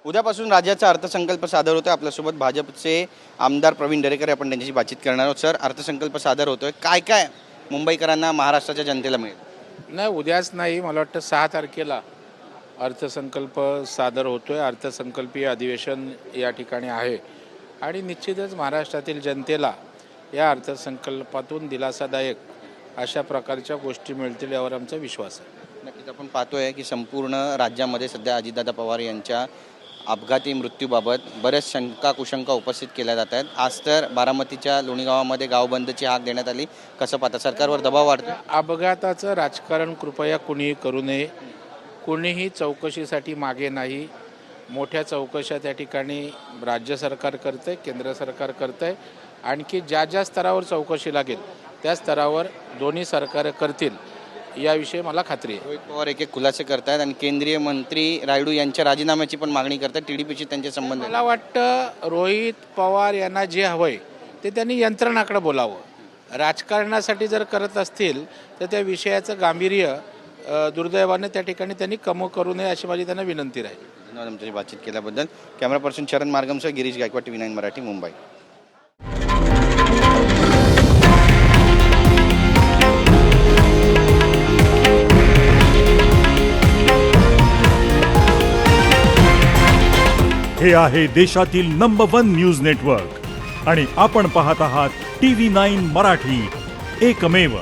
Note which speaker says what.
Speaker 1: उद्यापासून राज्याचा अर्थसंकल्प सादर होतोय। आपल्यासोबत भाजपचे आमदार प्रवीण दरेकर आपण त्यांच्याशी बातचीत करणार आहोत। सर, अर्थसंकल्प सादर होतोय, काय काय मुंबईकरांना महाराष्ट्राच्या जनतेला मिळेल?
Speaker 2: नाही, उद्याच नाही, मला वाटतं 6 तारखेला अर्थसंकल्प सादर होतोय। अर्थसंकल्पीय अधिवेशन या ठिकाणी आहे आणि निश्चितच महाराष्ट्रातील जनतेला या अर्थसंकल्पातून दिलासादायक अशा प्रकारच्या गोष्टी मिळतील यावर आमचा विश्वास आहे।
Speaker 1: नक्कीच आपण पाहतोय की संपूर्ण राज्यामध्ये सध्या अजितदादा पवार यांच्या अपघाती मृत्यूबाबत बऱ्याच शंका कुशंका उपस्थित केल्या जात आहेत। आज तर बारामतीच्या लोणी गावामध्ये गाव बंदची हाक देण्यात आली। कसं पाहता, सरकारवर दबाव वाढतो?
Speaker 2: अपघाताचं राजकारण कृपया कुणीही करू नये। कुणीही चौकशीसाठी मागे नाही। मोठ्या चौकशा त्या ठिकाणी राज्य सरकार करतंय, केंद्र सरकार करतंय। आणखी ज्या ज्या स्तरावर चौकशी लागेल त्या स्तरावर दोन्ही सरकारं करतील याविषयी मला खात्री आहे।
Speaker 1: रोहित पवार एक खुलासे करतायत आणि केंद्रीय मंत्री रायडू यांच्या राजीनाम्याची पण मागणी करतात। टीडीपीशी त्यांचे संबंध
Speaker 2: मला वाटतं रोहित पवार यांना जे हवंय ते त्यांनी यंत्रणाकडे बोलावं। राजकारणासाठी जर करत असतील तर त्या विषयाचं गांभीर्य दुर्दैवाने त्या ठिकाणी त्यांनी कमी करू नये अशी माझी त्यांना विनंती राहील।
Speaker 1: धन्यवाद आमच्याशी बातचीत केल्याबद्दल। कॅमेरा पर्सन चरण मार्गमसह गिरीश गायकवाड, TV9 मराठी, मुंबई।
Speaker 3: हे आहे देशातील नंबर 1 न्यूज नेटवर्क आणि आपण पाहत आहात TV9 मराठी, एकमेव।